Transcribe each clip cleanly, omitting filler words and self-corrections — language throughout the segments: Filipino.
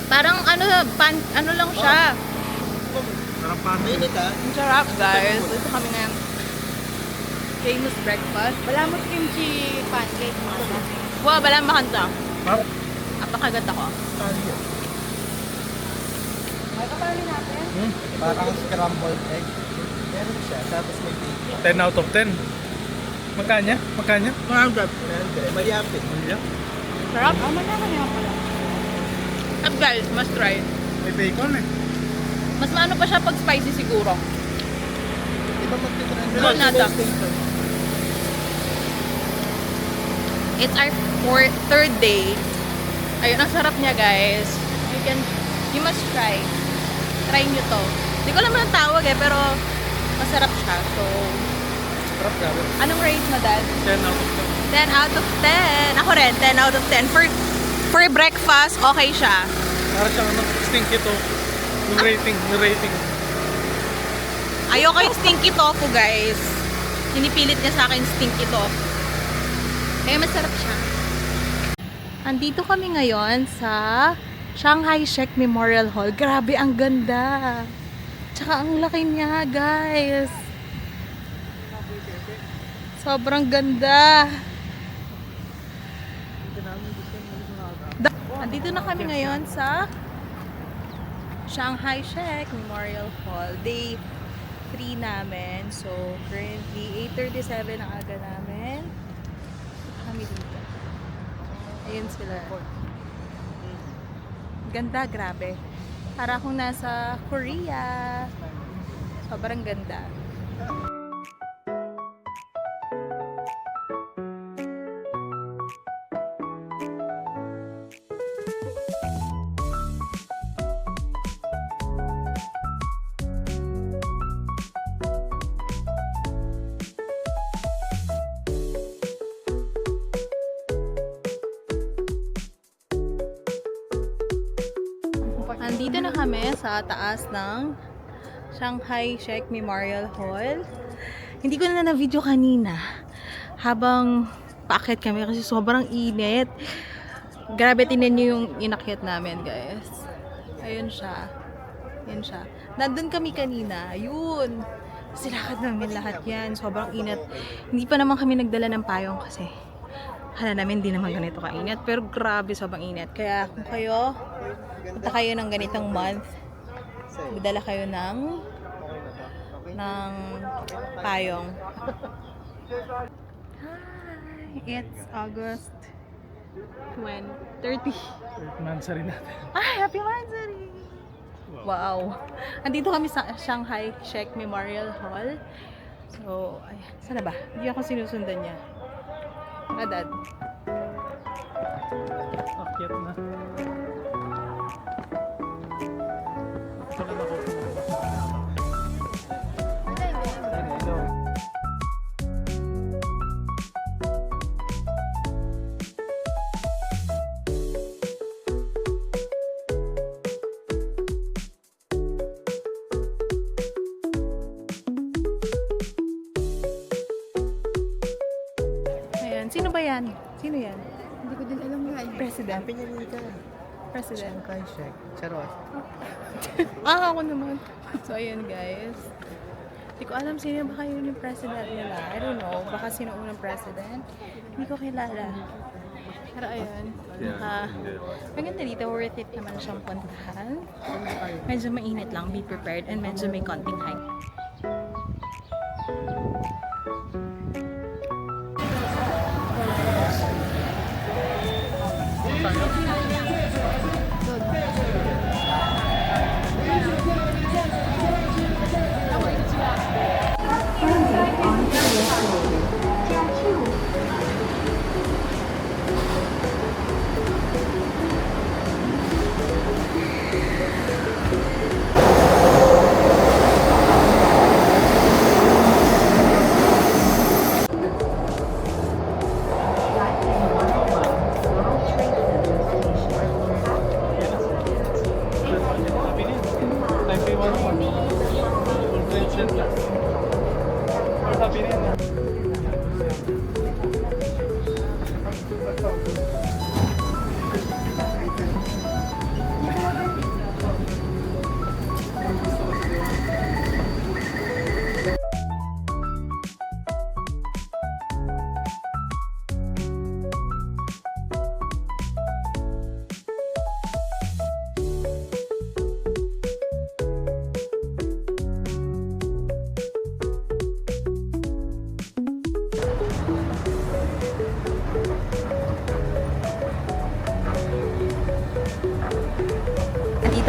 Parang ano, ano lang siya. Sarap pa. Mainit ah. Ang sarap guys. Ito kami ngayon. Famous breakfast. Balamot kimchi pancake. Wow, balang makanta. Ma'am? Apakagat ako. Ay, kapalin natin. Parang scrambled egg. Meron siya. Tapos may bacon. 10 out of 10. Magkanya? Magkanya? Mayapit. Sarap. Malaman niya pala. Sarap guys, must try. May bacon eh. Mas maano pa siya pag spicy siguro. Iba magtitrend. No, nada. It's our third day. Ayun, ang sarap niya guys. You must try. Try nyo to. Hindi ko alam ang tawag eh, pero masarap siya. So, Sarap grabe. anong rate mo, Dad? 10 out of 10. 10 out of 10. Ako rin, 10 out of 10. For breakfast, okay siya. Para siyang ano, stinky to. Yung rating. Ayoko yung stinky tofu, guys. Pinipilit niya sa akin stinky tofu. Kaya masarap siya. Andito kami ngayon sa Shanghai Shek Memorial Hall. Grabe, ang ganda. Tsaka ang laki niya, guys. Sobrang ganda. Andito na kami ngayon sa Shanghai Shek Memorial Hall. Day 3 namin. So, currently, 8:37 ang aga namin. Kami dito. Ayun sila. Ganda, grabe. Para akong nasa Korea. Sobrang ganda. Nandito na kami sa taas ng Shanghai Shek Memorial Hall. Hindi ko na na-video kanina habang paakyat kami kasi sobrang init. Grabe, tingnan nyo yung inakyat namin, guys. Ayun siya. Ayun siya. Nandun kami kanina. Yun. Silakad namin lahat yan. Sobrang init. Hindi pa naman kami nagdala ng payong kasi hala namin hindi naman ganito kainit. Pero grabe, sobrang init. Kaya kung kayo punta kayo ng ganitong month, magdala kayo ng payong. Hi! It's August 30. Mansari natin. Ay! Happy Mansari! Wow! Andito kami sa Shanghai Shek Memorial Hall. So, ay, sana ba? Hindi ako sinusundan niya. Dad. Akyat na. Ito lang ako. Ayan. Sino ba yan? Sino yan? Hindi ko din alam nga. President. Pinyanita. President. Shanghai Shek. Charot. Ako naman. So, ayun guys. Hindi ko alam sino ba kayo yung president nila. I don't know. Baka sino unang president. Hindi ko kilala. Pero ayun. Maganda dito. Worth it naman siyang puntahan. Medyo mainit lang. Be prepared. And medyo may konting hike.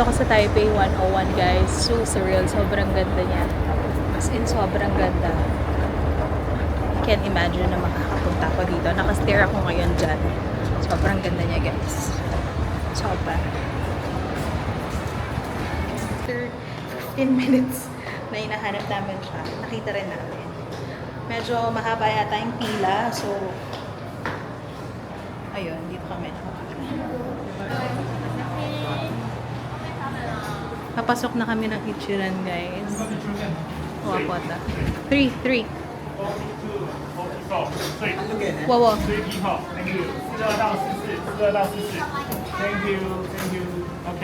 Nandito ako sa Taipei 101 guys. So surreal. Sobrang ganda niya. As in, sobrang ganda. I can't imagine na makakapunta ako dito. Naka-stare ako ngayon dyan. Sobrang ganda niya guys. Sobra. After 15 minutes na hinahanap namin siya, nakita rin namin. Medyo mahaba yata yung pila. So, ayun, dito kami nakapila. Papasok na kami ng Ichiran, guys. Wapota. 3. Wawa. Thank you. 42到44，42到44。Thank you, thank you. OK。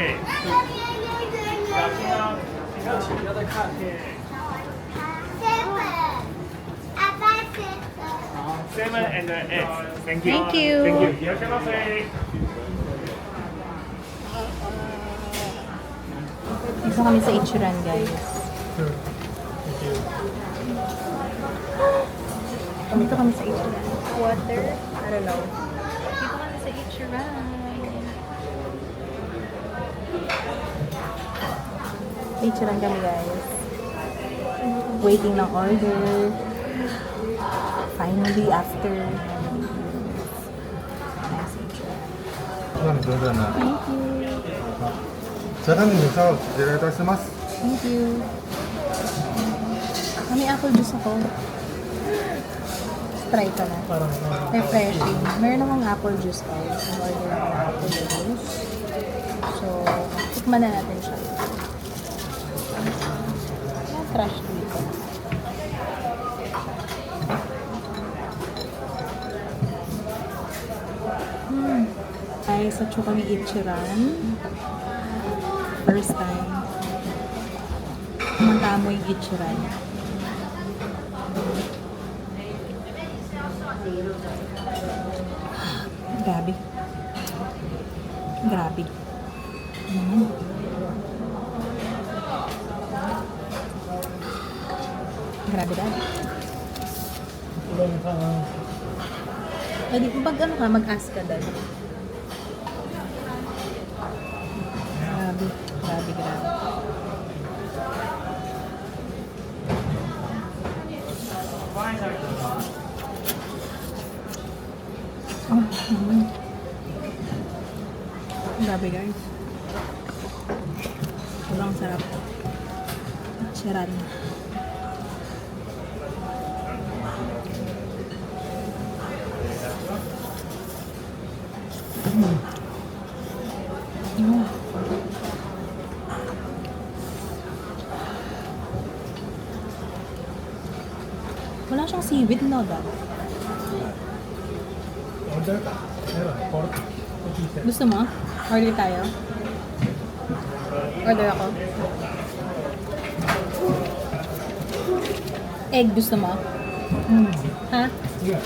小心哦，不要再看。好，7 and 8。Thank you. Thank you. Thank you. いらっしゃいませ。 Dito kami sa Ichiran, guys. Dito kami sa Ichiran. Water? I don't know. Dito kami sa Ichiran. Ichiran kami, guys. Waiting ng order. Finally, after. Nice Ichiran. 何上手だな。 Thank you. じゃがいものサラダお願いいたします。 Thank you. May apple juice ako. Try ko na. Refreshing. Meron namang apple juice tayo. Order ako ng apple juice. So, tikman na natin siya. Crush dito. Ay, sa Chukang Ichiran. First time. Kumanta mo yung Ichiran. Grabe. Grabe. Grabe dad. Eh, di pag ano ka, mag-ask ka dad. Grabe. Grabe, grabe. Grabe guys. Sobrang sarap. Chiran. Wala siyang seaweed, no, dad? Order ka. Meron. Gusto mo? Order tayo? Order ako? Egg, gusto mo? Ha? Sige.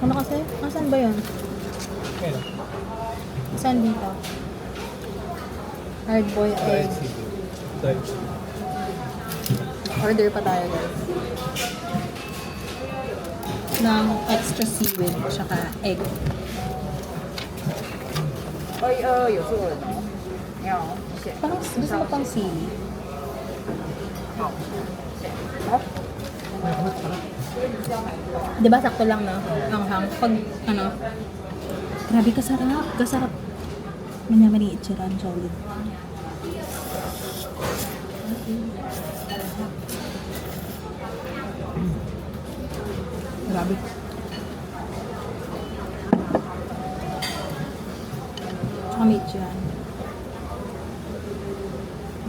Ano kasi? Asan ba yun? Meron. Saan dito? Hard-boiled egg. Order pa tayo, guys. Ng extra seaweed, tsaka egg. 有做的吗？有，谢谢。 Parang gusto mo pang sili? Diba sakto lang na? Ang hang. Pag ano, grabe kasarap. Kasarap. Manyamani Ichiran, solid. Grabe. Tsaka may Ichiran.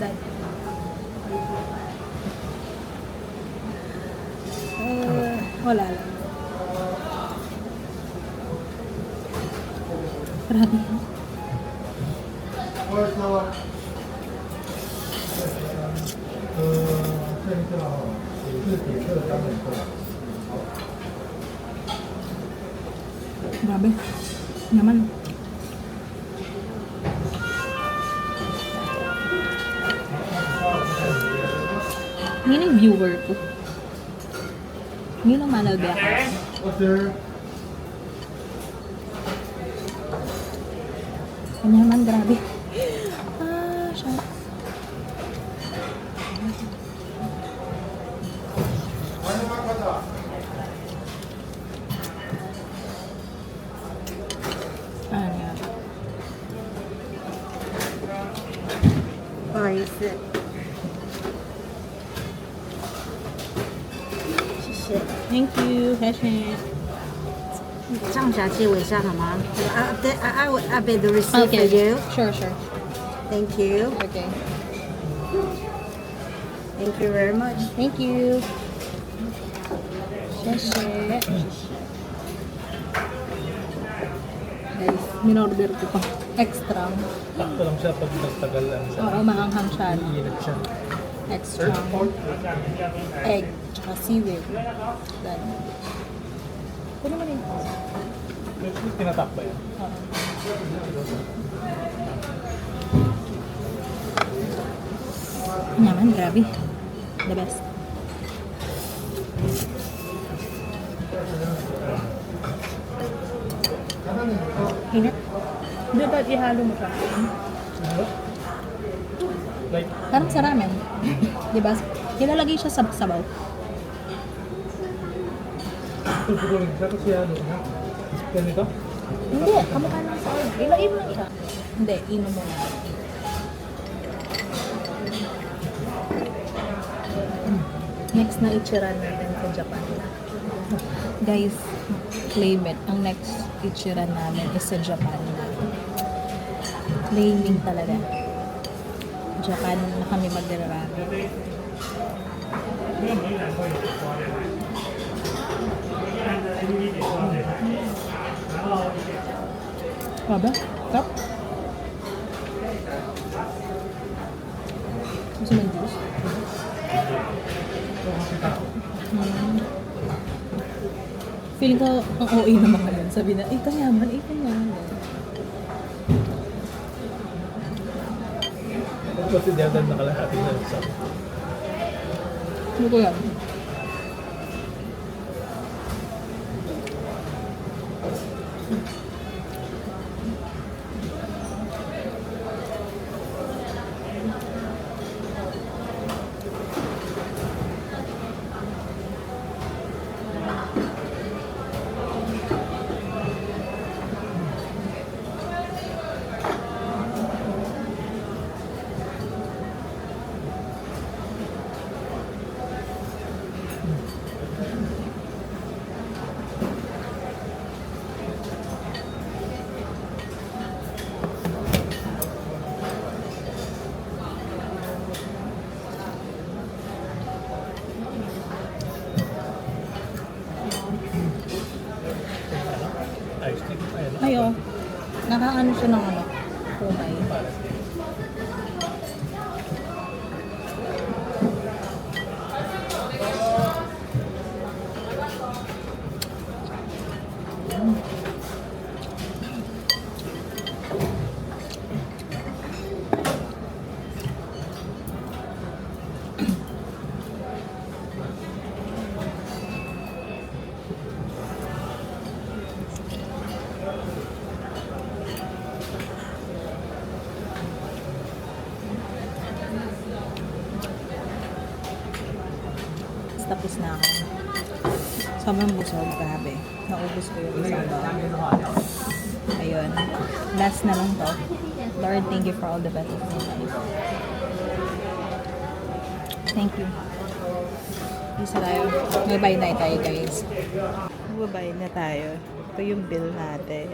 Dad. Wala lang. Grabe. Grabe. Naman. Ngayon yung viewer ko. Ngayon ang manalbi ako. Kanya naman, grabe. 不好意思，谢谢。 Thank you, Hashin. 上下接尾上好吗？I will update the receipt for you. Sure, sure. Thank you. Okay. Thank you very much. Thank you. 谢谢. Guys, minorder ko pa. Extra. Sakto lang siya pag nagtagal lang siya. Oo, maanghang siya. Iinit siya. Extra. Egg. Tsaka seaweed. Done. Ito naman yun. Tinatak ba yan? Oo. Nyaman, grabe. The best. Init. Hindi ba ihalo mo siya? Like, Parang sa ramen. Di ba? Ilalagay siya sa sabaw. tuturunin siya kasi ano, ha? Ganito? Hindi, kamukha lang sa oil. Ilaim lang siya. Hindi, inom mo na. Next na ichiran natin sa Japan. Guys, claim it. Ang next ichiran namin is sa Japan na. Claiming talaga. Japan na kami magdararami. Apa? Cup? Gusto mo yung juice? Feeling ko ang OA na mga yun. Sabi na, ito yaman, ito yaman. Kasi diyan nakalahati na sa Ano ko yan? ice cream. Ayun. Ayo. Nakaano siya ng ano? Kumay. Tapos na ako. Sobrang busog, grabe. Naubos ko yung isang bawang. Ayun. Last na lang to. Lord, thank you for all the best of my life. Thank you. Isa tayo. Magbabayad na tayo, guys. Magbabayad na tayo. Ito yung bill natin.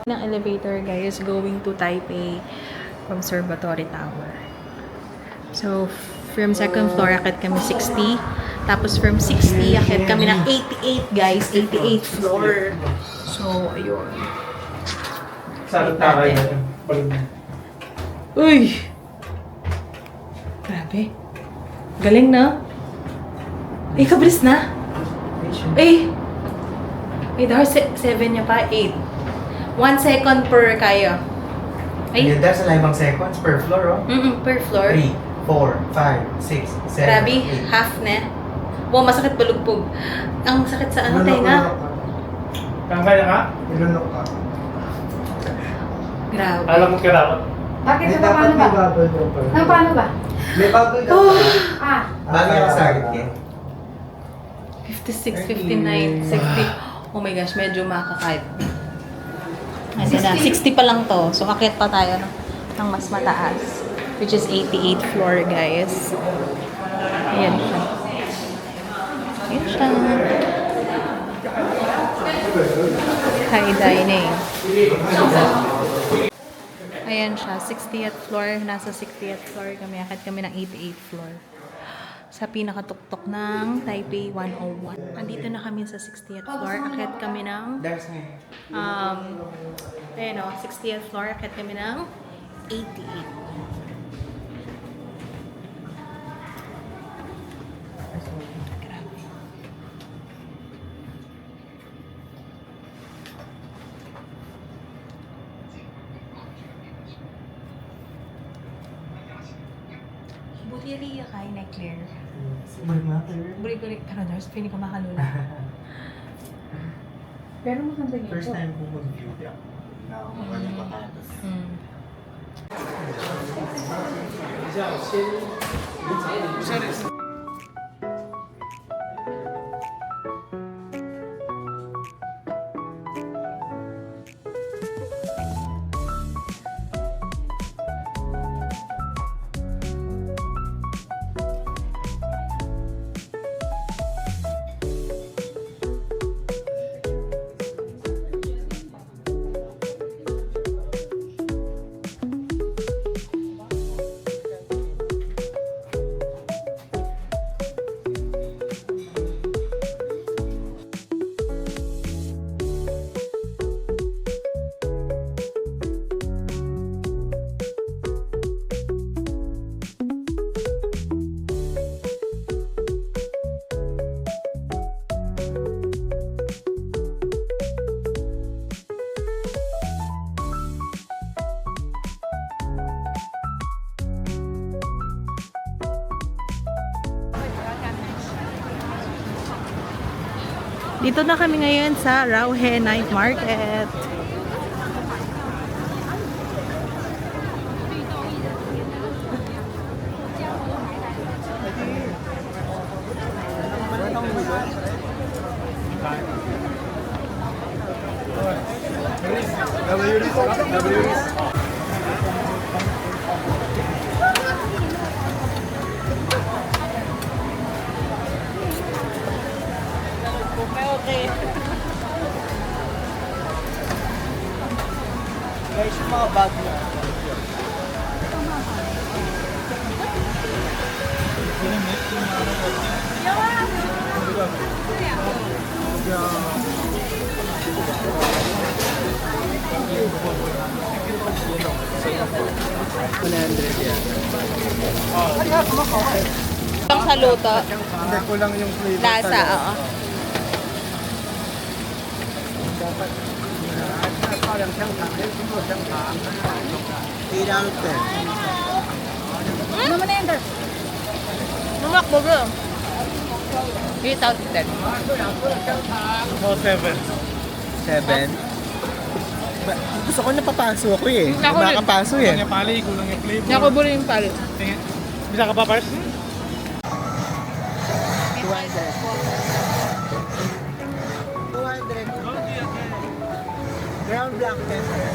Ng elevator, guys, going to Taipei Conservatory Tower. So, from second floor, akit kami 60. Tapos from 60, akit kami ng 88, guys. 88th floor. So, ayun. Sa taray na yun. Uy! Grabe. Galing na. Ay, kabris na. Ay! Ay, daw 7 niya pa. 8. 1 second per kayo. Ay, Yun dahil sa limang seconds per floor, oh. per floor. 3, 4, 5, 6, 7, Grabe, 8. half na. Wow, masakit balugpog. Ang sakit sa ano, tenga. Kaya ka? Ilunok ka. Grabe. Alam mo ka dapat. Bakit May ba? dapat Paano ba? may bubble daw pa. Paano ba? May bubble daw Oh. pa. Ah, Bagay ka sa akin, eh. 56, 59, 60. Oh my gosh, medyo makakayat. Ayan na, 60 pa lang to. So, akit pa tayo ng mas mataas. Which is 88th floor, guys. Ayan siya. Ayan siya. High dining. Ayan siya, 60th floor. Nasa 60th floor kami. Akit kami ng 88th floor. Sa pinakatuktok ng Taipei 101. Andito na kami sa 60th floor. Akit kami ng ayan o, 60th floor. Akit kami ng 88. Buri-riya kain na Claire. Buri-buri. Pero there's feeling ko makalula. Pero maganda yun. First time ko mag-view niya. Na ako magaling patatas. Dito na kami ngayon sa Rauhe Night Market. Guys, yung mga bag na. Ang sa luto. Hindi ko lang yung flavor. Lasa, oo. Mamakbo bro. 3,000. Oh, 7. 7. Gusto ko napapaso ako eh. Ako rin. Nakakapaso eh. Kulang yung pali, kulang yung flavor. Naku buro yung pali. Tingin. Bisa ka pa, Pars? 200. Ground black pepper.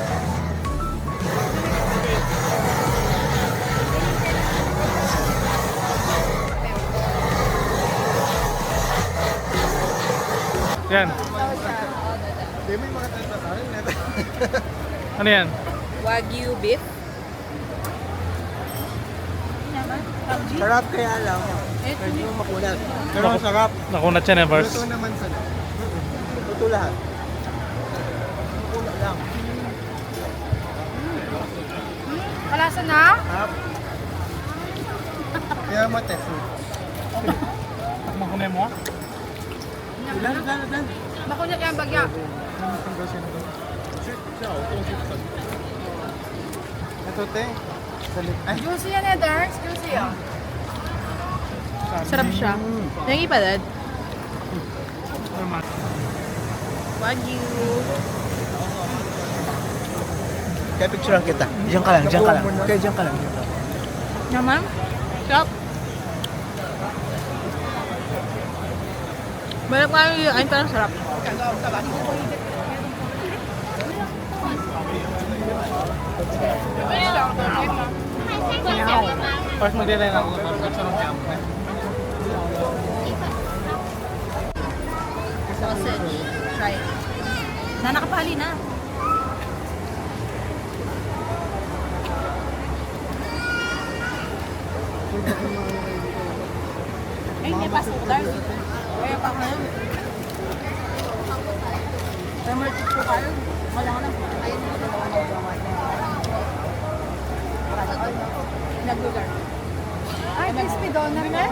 Yan. Hindi may mga tayo. Ano yan? Wagyu beef. Sarap kaya lang. Medyo makulat. Pero ang sarap. Nakunat siya na, Pars. Luto naman sa luto lahat. Makulat lang. kalasa na? Sarap. Kaya matest. Makunay mo? Ilan. Makunyat yung bagya. Ito te. Salit. Ay, Juicy yan eh, Darks. Juicy yan. Sarap siya. Yung ipa dad. Wagyu. Kaya picturean kita. Diyan ka lang, diyan ka lang. Kaya diyan ka lang. Naman. Sarap. Balap nga yung ay parang sarap. First mag-delay na ako. Sarap jam. Sausage. Try it. Nakapali na. Ay, may pasok tayo. Kaya pa ako na yun. Kaya mag-check po kayo. Wala ka na. Nag-lugar. Ay, crispy donut na.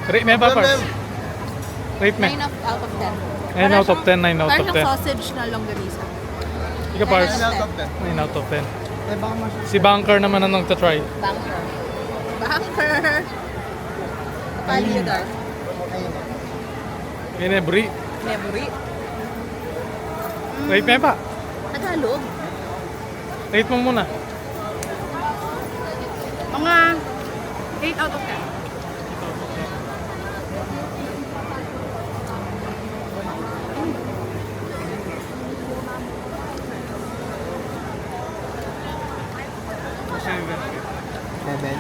Rate me ba first? Rate me. 9 out of 10. 9 out of 10, 9 out of Parang 10. sausage na longganisa. Ika Pars, 9 out of 10. Si Banker naman ang nagtatry. Banker. Banker! Kapali yun dar. Inebri. Memory. Rate me pa. Tagalog. Rate mo muna. Mga 8 out of 10. Seven.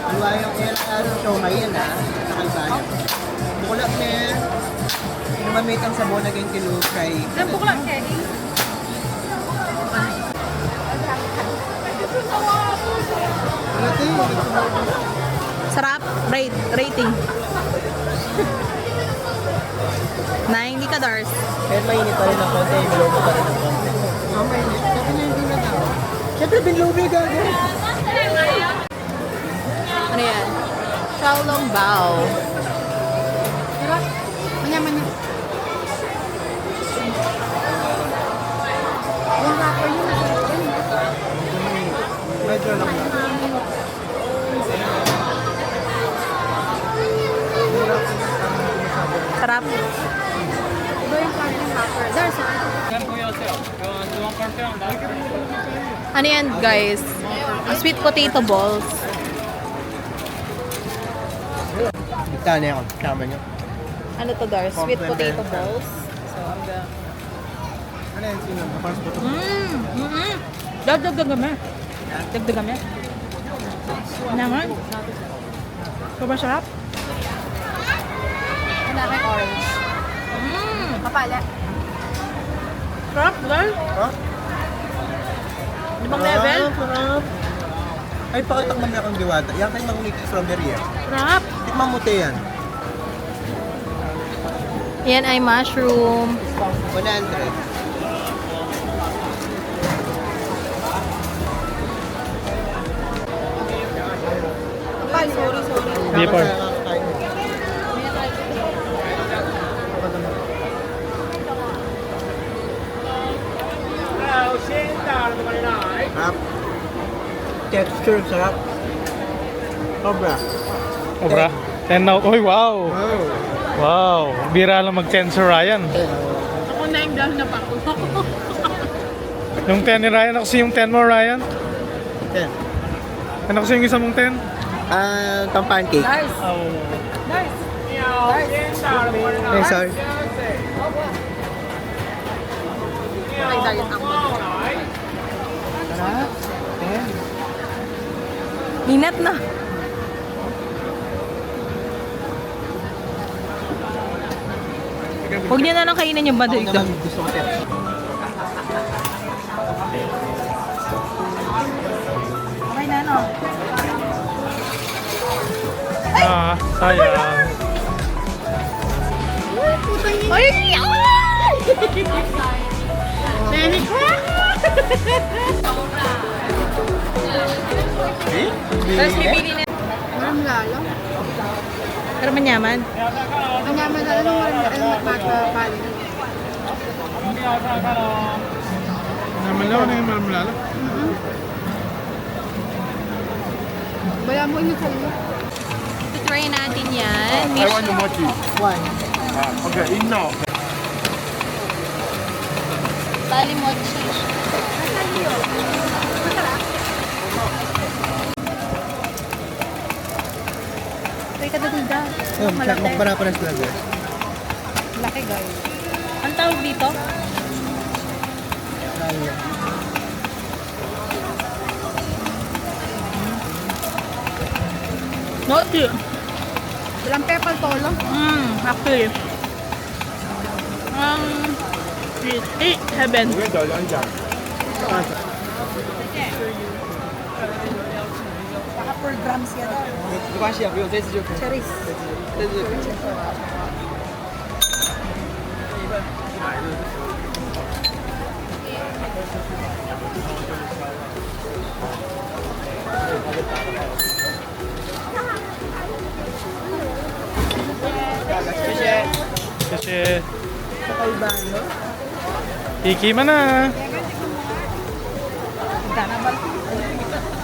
Dua yung ano show ngayon ha. Sa kalbayan. Bukulak na namamit ang sabon na ganyan kilo kay... Bukulang Kenny. Sarap. Rating. 9, hindi ka Dars. Kahit mainit pa rin ng konti, bilobo pa rin ng konti. Mainit. Siyempre na hindi na daw. Siyempre bilobo yung gagawin. Ano yan? Xiaolong Bao. Diba? Manya-manya. Yung rapper yun. Medyo lang yan. Sarap. Ano yan guys? Sweet potato balls. Magkano yan? Tama nyo. Ano to Dar? Sweet potato balls. So, Ano yan? Sino? First po ito. Dagdagan kami. Dagdagan kami. Naman. Sobrang sarap. Wala kay orange. Kapala. Sarap, girl. Huh? Limang level. Sarap. Ay, pakitakman na akong diwata. Yan kayo mangulit yung strawberry eh. Sarap. Tikman mo te yan. Yan ay mushroom. 100. Sorry. Hindi pa. Sarap. Texture, sarap. Sobra. Obra. 10 now. Uy, wow. Wow. Wow. Bira lang mag-10 si Ryan. Ako na yung dahil na pa. Yung 10 ni Ryan. Ako kasi yung 10 mo, Ryan. 10. Ano kasi yung isa mong 10? Pang pancake. Nice. Nice. Eh, sorry. Ay, diet ako. Sarap. 10. Inat na. Huwag niya na lang kainin yung badol Ako ko. naman gusto ko 10. Okay na, no? Sayang. Baby crack! Tapos bibili na. Walang lalo. Pero manyaman. Manyaman na lang magpapali. Namalaw na yung malala. Wala mo yung sa'yo. Try natin yan. I want the mochi. One. Okay, in now. Tali mochi. Try ka dagulda. Ayun, magpara-paras sila guys. Laki guys. Ang tawag dito? Ayun. Mochi. Walang pepal tolo. Actually. Heaven. 我跟你讲讲讲。 Baka per grams yan. 没关系啊，不用，这次就可以。 Charis. 这次就可以。谢谢。 Kasi, Kakaiba, no? iki man na.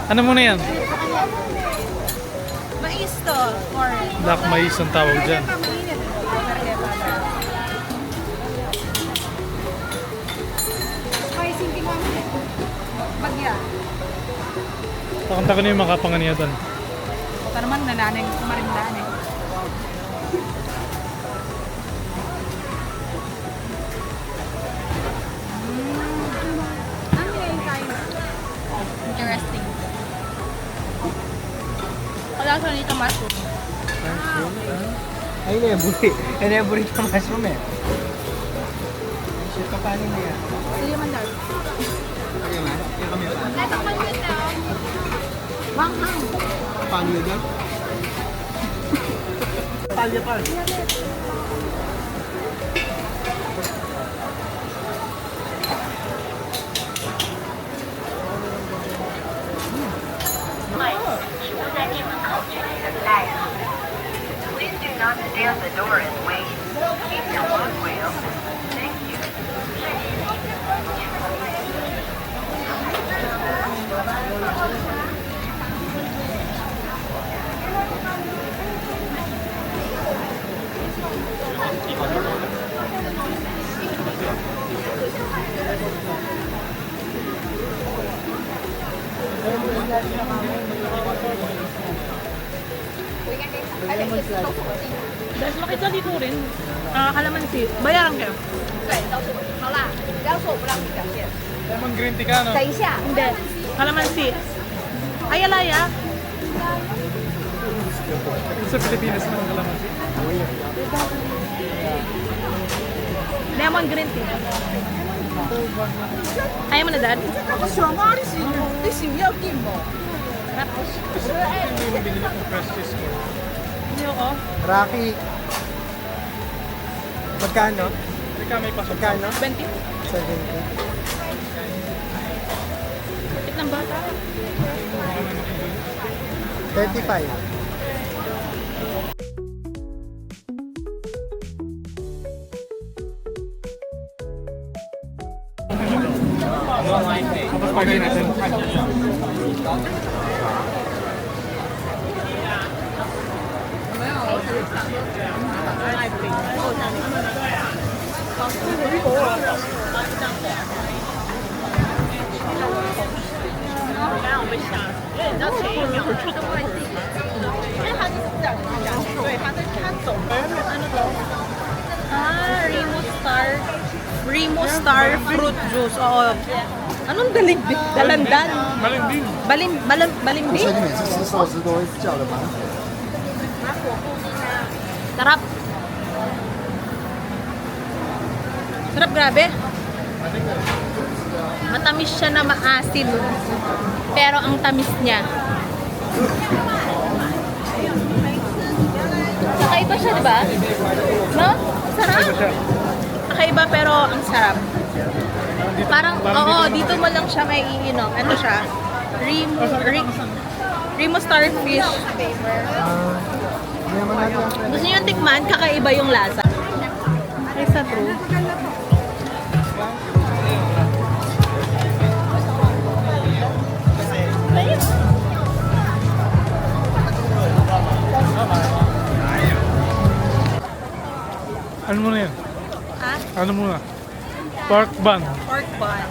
Ano muna yan? Mais to. Corn. Black mais ang tawag dyan. Spicy din kami. Bagya. Takanta ko na yung makapanganiya doon. Ito naman nananeng marindan eh. Interesting. Wala sa nito mushroom. Ay, ini yang buri. Ini yang buri sama mushroom ya. Siapa paling dia? Sige man daw. Oke, Mas. Ini kami apa? Wanghang. Paano yun? Palya pa. Please do not stay at the door and wait. Keep your walkway open. Thank you. Guys, makita dito rin. Kalamansi. Bayaran kayo. Lemon green tea ka, no? Hindi. Kalamansi. Ay, alaya. Sa Pilipinas na ang kalamansi. Lemon green tea. Ayaw mo na, Dad? Gusto ko yung binili kong fresh cheese ko. Hindi ako. Rocky. Magkano? Teka, may pasok. Magkano? 20. 70. Bakit ng bata? 35. Tapos pagay natin. Remo Star Fruit Juice. Oo. Anong daligdig? Dalandan? Malinding. Balimbing? 每次吃寿司都会叫的吗？ Sarap. Sarap, grabe. Matamis siya na maasim. Pero ang tamis niya. Kakaiba siya, di ba? No? Sarap. Kakaiba kakaiba pero ang sarap. Parang, oo, dito mo lang siya may iinom. Ito siya. Remo Starfish flavor. Gusto niyo yung tikman? Kakaiba yung lasa. Ay, sa true. Ano muna yan? Ha? Ano muna? Pork bun. Pork bun.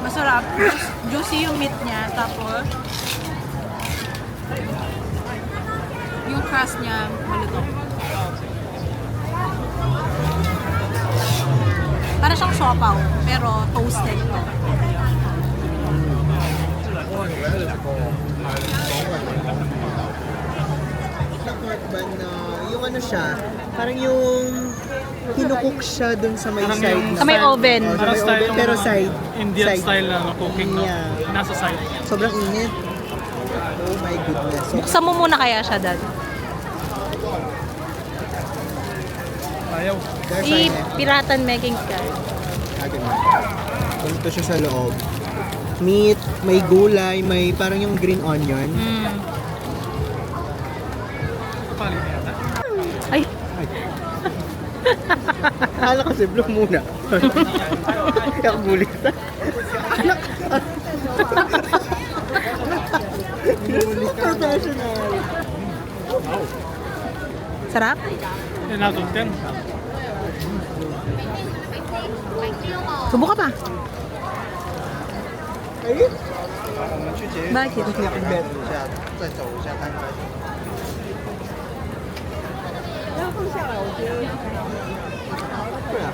Masarap. Juicy yung meat niya. Tapos, yung crust niya, malutong. Para siyang siopaw, pero toasted to. Sa pork bun na, yung ano siya, parang yung kinukook siya dun sa may Parang side. yung Sa may oven. Sa Parang may style oven, ng pero mga side. Indian side. style na cooking, no? Yeah. Nasa side. Sobrang init. Oh my goodness. So, Buksan mo muna kaya siya, Dad. Ayaw. there's my neck. Piratan making guys. Ganito siya sa loob. Meat, may gulay, may parang yung green onion. Kapalin yata. Ay, Hala kasi blue muna. Kaya gulit. Professional. sarap? 10 out of 10. Subukan pa. Ay? Bakit? 再走一下看看。要放下来，我觉得。对啊。